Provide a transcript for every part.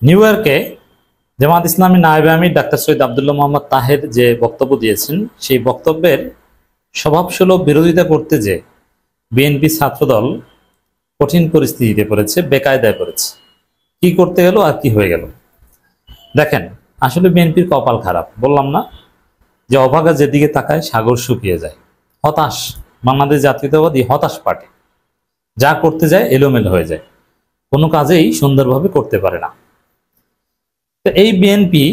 New ইয়র্কে জামাত ইসলামী নায়েবে আমির doctor Syed Abdullah Mohammad Taher যে বক্তব্য দিয়েছেন, সেই বক্তব্যের স্বভাবসুলভ বিরোধিতা করতে যে বিএনপি ছাত্রদল কঠিন পরিস্থিতিতে পড়েছে, বেকায়দায় পড়েছে। কি করতে গেল আর কি হয়ে গেল দেখেন। আসলে বিএনপির কপাল খারাপ, বললাম না যে অভাগা যেদিকে তাকায় সাগর শুকিয়ে যায়। হতাশ বাংলাদেশ জাতীয়তাবাদী হতাশ পার্টি, যা করতে যায় এলোমেলো হয়ে যায়, কোনো কাজেই সুন্দরভাবে করতে পারে না। তো এই বিএনপি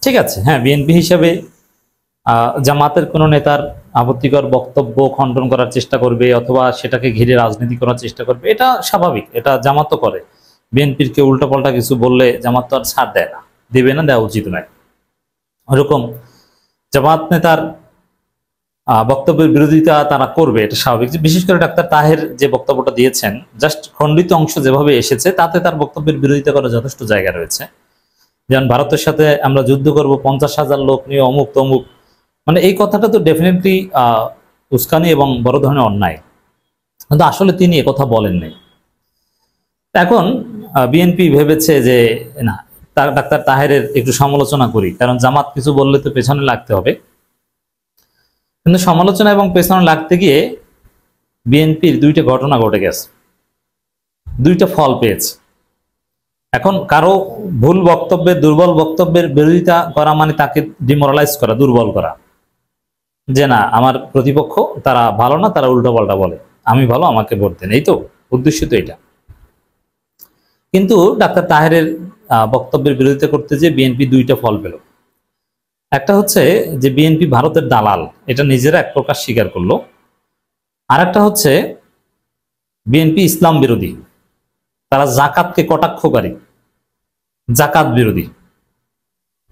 ঠিক আছে, হ্যাঁ, বিএনপি হিসাবে জামাতের কোনো নেতার আপত্তিকর বক্তব্য খণ্ডন করার চেষ্টা করবে অথবা সেটাকে ঘিরে রাজনীতি করার চেষ্টা করবে, এটা স্বাভাবিক, এটা জামাত তো করে। বিএনপির কেউ উল্টাপাল্টা কিছু বললে জামাত তো আর ছাড় দেয় না, দেবে না, দেওয়া উচিত নয়। ওরকম জামাত নেতার বক্তব্যের বিরোধিতা তারা করবে, এটা স্বাভাবিক। বিশেষ করে ডাক্তার তাহের যে বক্তব্যটা দিয়েছেন, জাস্ট খণ্ডিত অংশ যেভাবে এসেছে তাতে তার বক্তব্যের বিরোধিতা করার যথেষ্ট জায়গা রয়েছে। যেমন ভারতের সাথে আমরা যুদ্ধ করব, 50,000 লোক নিয়ে অমুক তমুক, মানে এই কথাটা তো ডেফিনেটলি উস্কানি এবং বড় ধরনের অন্যায়, কিন্তু আসলে তিনি একথা বলেন নাই। এখন বিএনপি ভেবেছে যে না, ডাক্তার তাহেরের একটু সমালোচনা করি, কারণ জামাত কিছু বললে তো পেছনে লাগতে হবে। কিন্তু সমালোচনা এবং পেছনে লাগতে গিয়ে বিএনপির দুইটা ঘটনা ঘটে গেছে, দুইটা ফল পেয়েছে। এখন কারো ভুল বক্তব্যের, দুর্বল বক্তব্যের বিরোধিতা করা মানে তাকে ডিমোরালাইজ করা, দুর্বল করা, যে না আমার প্রতিপক্ষ তারা ভালো না, তারা উল্টোপাল্টা বলে, আমি ভালো, আমাকে ভোট দেন, এই তো উদ্দেশ্য তো এটা। কিন্তু ডাক্তার তাহেরের বক্তব্যের বিরোধিতা করতে যে বিএনপি দুইটা ফল পেল। একটা হচ্ছে যে বিএনপি ভারতের দালাল, এটা নিজেরা এক প্রকার স্বীকার করলো। আর একটা হচ্ছে বিএনপি ইসলাম বিরোধী, তারা জাকাতকে কটাক্ষকারী, জাকাত বিরোধী।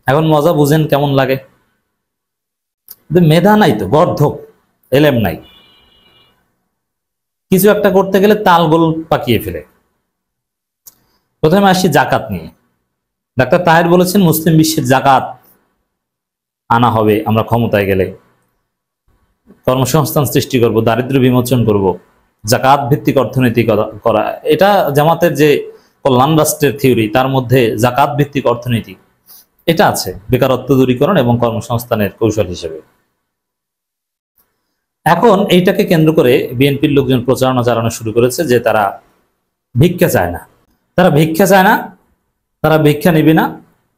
এখন মজা বুঝেন কেমন লাগে। মেধা নাই তো, গর্ধব, এলেম নাই, কিছু একটা করতে গেলে তালগোল পাকিয়ে ফেলে। প্রথমে আসি জাকাত নিয়ে। ডাক্তার তাহের বলেছেন মুসলিম বিশ্বের জাকাত আনা হবে, আমরা ক্ষমতায় গেলে কর্মসংস্থান সৃষ্টি করব, দারিদ্র্য বিমোচন করব, জাকাত ভিত্তিক অর্থনীতি করা। এটা জামাতের যে কল্যাণ রাষ্ট্রের থিওরি, তার মধ্যে জাকাত ভিত্তিক অর্থনীতি এটা আছে, বেকারত্ব দূরীকরণ এবং কর্মসংস্থানের কৌশল হিসেবে। এখন এইটাকে কেন্দ্র করে বিএনপির লোকজন প্রচারণা চালানো শুরু করেছে যে তারা ভিক্ষা চায় না, তারা ভিক্ষা চায় না, তারা ভিক্ষা নিবে না।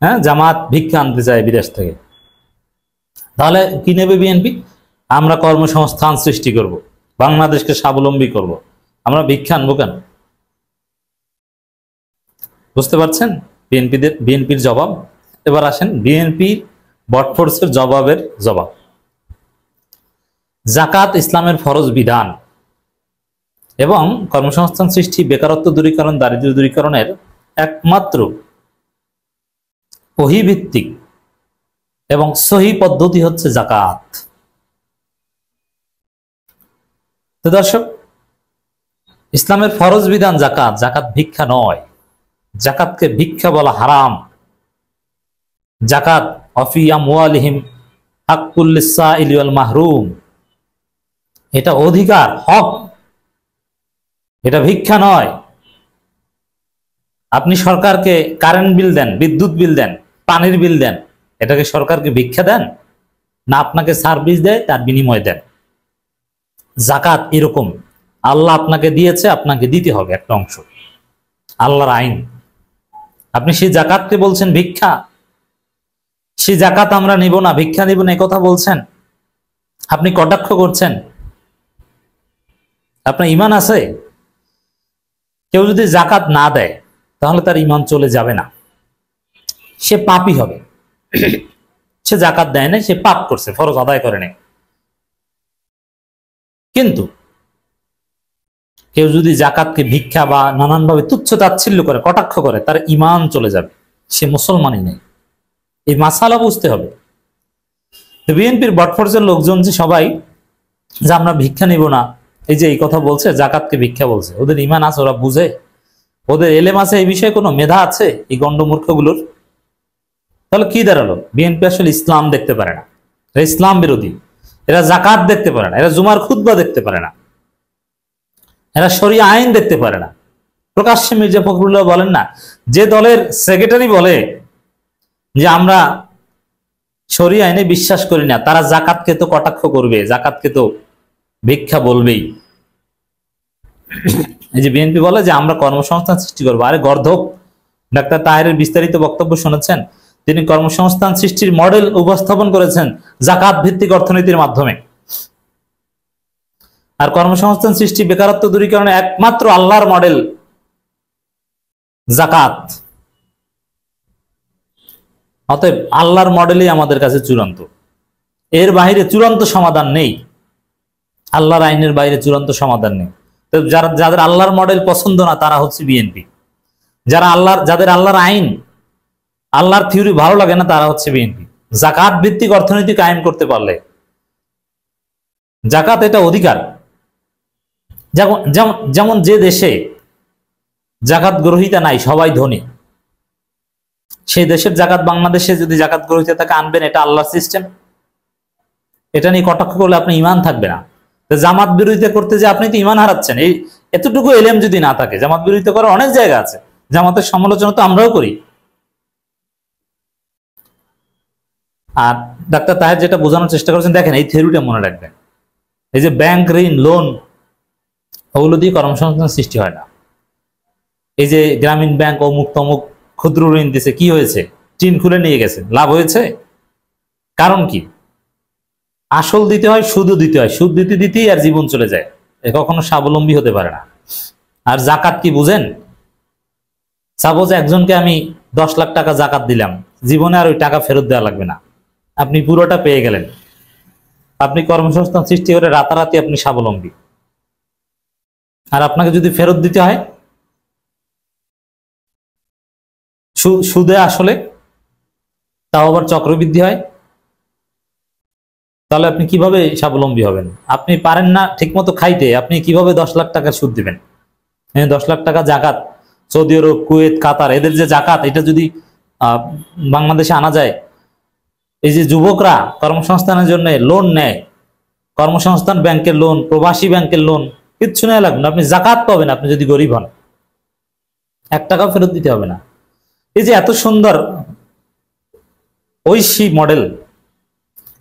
হ্যাঁ, জামাত ভিক্ষা আনতে চায় বিদেশ থেকে। তাহলে কি নেবে বিএনপি? আমরা কর্মসংস্থান সৃষ্টি করব, বাংলাদেশকে স্বাবলম্বী করব, আমরা ভিক্ষা আনবো কেন? বুঝতে পারছেন বিএনপির জবাব? এবার আসেন বিএনপির বটফোর্সের জবাবের জবাব। জাকাত ইসলামের ফরজ বিধান এবং কর্মসংস্থান সৃষ্টি, বেকারত্ব দূরীকরণ, দারিদ্র্য দূরীকরণের একমাত্র ওহী ভিত্তিক এবং সহি পদ্ধতি হচ্ছে জাকাত। তো দর্শক, ইসলামের ফরজ বিধান জাকাত, জাকাত ভিক্ষা নয়, জাকাতকে ভিক্ষা বলা হারাম। জাকাত অফি আমওয়ালিহিম হাক্কুল লিসাইলি ওয়াল মাহরুম, এটা অধিকার, হক, এটা ভিক্ষা নয়। আপনি সরকারকে কারেন্ট বিল দেন, বিদ্যুৎ বিল দেন, পানির বিল দেন, এটাকে সরকারকে ভিক্ষা দেন না? আপনাকে সার্ভিস দেয়, তার বিনিময় দেন। জাকাত এরকম, আল্লাহ আপনাকে দিয়েছে, আপনাকে দিতে হবে একটা অংশ, আল্লাহর আইন। আপনি সেই জাকাতকে বলছেন ভিক্ষা, সেই জাকাত আমরা নিব না, ভিক্ষা নিব না, কথা বলছেন। আপনি কটাক্ষ করছেন। আপনার ঈমান আছে? কেউ যদি জাকাত না দেয় তাহলে তার ঈমান চলে যাবে না, সে পাপী হবে। সে জাকাত দেয় না, সে পাপ করছে, ফরজ আদায় করে নাই। কিন্তু কেউ যদি জাকাতকে ভিক্ষা বা নানানভাবে তুচ্ছ তাচ্ছিল্য করে, কটাক্ষ করে, তার ঈমান চলে যাবে, সে মুসলমানই নেই। এই মাসালা বুঝতে হবে। বিএনপির বটফোর্সের লোকজন যে সবাই যে আমরা ভিক্ষা নিব না, এই যে এই কথা বলছে, জাকাতকে ভিক্ষা বলছে, ওদের ঈমান আছে? ওরা বুঝে? ওদের এলেম আছে? এই বিষয়ে কোনো মেধা আছে এই গণ্ডমূর্খগুলোর? তাহলে কি দাঁড়ালো? বিএনপি আসলে ইসলাম দেখতে পারে না, এরা ইসলাম বিরোধী। এরা জাকাত দেখতে পারে না, এরা জুমার খুতবা দেখতে পারে না, এরা শরিয়া আইন দেখতে পারে না, প্রকাশ্যে মির্জা ফখরুল্লাহ বলেন না, যে দলের সেক্রেটারি বলে যে আমরা শরিয়া আইনে বিশ্বাস করি না, তারা জাকাতকে তো কটাক্ষ করবে, জাকাতকে তো ভিক্ষা বলবেই। এই যে বিএনপি বলে যে আমরা কর্মসংস্থান সৃষ্টি করবো, আরে গর্ধব। ডাক্তার তাহেরের বিস্তারিত বক্তব্য শুনেছেন, তিনি কর্মসংস্থান সৃষ্টির মডেল উপস্থাপন করেছেন জাকাত ভিত্তিক অর্থনীতির মাধ্যমে। আর কর্মসংস্থান সৃষ্টি, বেকারত্ব দূরীকরণে একমাত্র আল্লাহর মডেল জাকাত। অতএব আল্লাহর মডেলই আমাদের কাছে চূড়ান্ত, এর বাইরে চূড়ান্ত সমাধান নেই। আল্লাহর আইনের বাইরে চূড়ান্ত সমাধান নেই। তো যাদের আল্লাহর মডেল পছন্দ না তারা হচ্ছে বিএনপি। যাদের আল্লাহর আইন, আল্লাহর থিওরি ভালো লাগে না তারা হচ্ছে বিএনপি। জাকাত ভিত্তিক অর্থনীতি কায়েম করতে পারলে, জাকাত এটা অধিকার। যেমন যে দেশে জাকাত গ্রহীতা নাই, সবাই ধনী, সেই দেশের জাকাত বাংলাদেশে যদি জাকাত গ্রহীতা তাকে আনবেন, এটা আল্লাহর সিস্টেম। এটা নিয়ে কটাক্ষ করলে আপনি ইমান থাকবে না। জামাত বিরোধিতা করতে যে আপনি তো ইমান হারাচ্ছেন। এই এতটুকু এলেম যদি না থাকে, জামাত বিরোধিতা করার অনেক জায়গা আছে। জামাতের সমালোচনা তো আমরাও করি। আর ডাক্তার তাহের যেটা বোঝানোর চেষ্টা করেছেন, দেখেন এই থিওরিটা মনে রাখবেন, এই যে ব্যাংক ঋণ, লোন, ওগুলো দিয়ে কর্মসংস্থান সৃষ্টি হয় না। এই যে গ্রামীণ ব্যাংক অমুক তমুক ক্ষুদ্র ঋণ দিছে, কি হয়েছে? টিন খুলে নিয়ে গেছে, লাভ হয়েছে? কারণ কি? আসল দিতে হয়, সুদও দিতে হয়, সুদ দিতে দিতেই আর জীবন চলে যায়, কখনো স্বাবলম্বী হতে পারে না। আর জাকাত কি বুঝেন? সাপোজ একজনকে আমি 10 লাখ টাকা জাকাত দিলাম, জীবনে আর ওই টাকা ফেরত দেওয়া লাগবে না, আপনি পুরোটা পেয়ে গেলেন। আপনি কর্মসংস্থান সৃষ্টি করে রাতারাতি আপনি স্বাবলম্বী। আর আপনাকে যদি ফেরত দিতে হয় সুদে আসলে, তাও আবার চক্রবৃদ্ধি হয়, তাহলে আপনি কিভাবে স্বাবলম্বী হবেন? আপনি পারেন না ঠিক মতো খাইতে, আপনি কিভাবে 10 লাখ টাকার সুদ দিবেন? 10 লাখ টাকা জাকাত, সৌদি আরব, কুয়েত, কাতার, এদের যে জাকাত, এটা যদি বাংলাদেশে আনা যায়, এই যে যুবকরা কর্মসংস্থানের জন্য লোন নেয়, কর্মসংস্থান ব্যাংকের লোন, প্রবাসী ব্যাংকের লোন, কিচ্ছু নেওয়া লাগবে না, আপনি জাকাত পাবেন। আপনি যদি গরিব হন, 1 টাকাও ফেরত দিতে হবে না। এই যে এত সুন্দর ঐশী মডেল,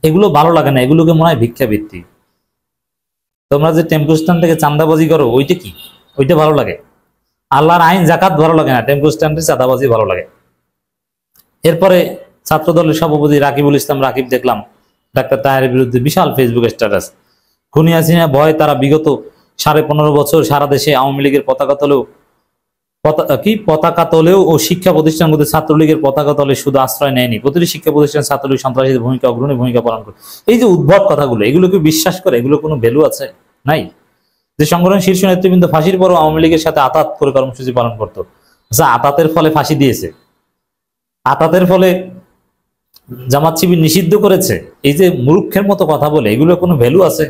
এগুলো ভালো লাগে না, এগুলোকে মনে হয় ভিক্ষাবৃত্তি। তোমরা যে টেম্পো স্ট্যান্ড থেকে চাঁদাবাজি করো, ওইটা কি? ওইটা ভালো লাগে? আল্লাহর আইন জাকাত ভালো লাগে না, টেম্পো স্ট্যান্ডে চাঁদাবাজি ভালো লাগে। এরপরে ছাত্র দলের সভাপতি রাকিবুল ইসলাম রাকিব, দেখলাম ডাক্তার তাহেরের বিরুদ্ধে বিশাল ফেসবুক স্ট্যাটাস। খুনি হাসিনা ভয়ে তারা বিগত 15.5 বছর সারা দেশে আওয়ামী লীগের পতাকা তলেও ও শিক্ষা প্রতিষ্ঠানগুলোতে ছাত্রলীগের পতাকা তলে শুধু আশ্রয় নেয়নি, প্রতিটি শিক্ষা প্রতিষ্ঠান ছাত্রলীগ সন্ত্রাসীদের ভূমিকা, অগ্রণী ভূমিকা পালন করে। এই যে উদ্ভট কথাগুলো, এগুলো কি বিশ্বাস করে? এগুলো কোনো ভ্যালু আছে? নাই। যে সংগঠনের শীর্ষ নেতৃবৃন্দ ফাঁসির পরও আওয়ামী লীগের সাথে আতাত করে কর্মসূচি পালন করতো, আচ্ছা আতাতের ফলে ফাঁসি দিয়েছে, আতাতের ফলে জামাত শিবির নিষিদ্ধ করেছে, এই যে মূর্খের মতো কথা বলে, এগুলো কোনো ভ্যালু আছে?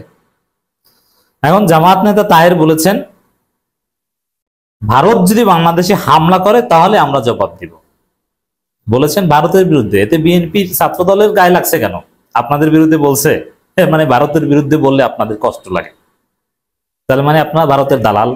এখন জামাত নেতা তাহের বলেছেন, ভারত যদি বাংলাদেশে হামলা করে তাহলে আমরা জবাব দিব, বলেছেন ভারতের বিরুদ্ধে। এতে বিএনপির ছাত্র দলের গায়ে লাগছে কেন? আপনাদের বিরুদ্ধে বলছে, মানে ভারতের বিরুদ্ধে বললে আপনাদের কষ্ট লাগে, তাহলে মানে আপনারা ভারতের দালাল।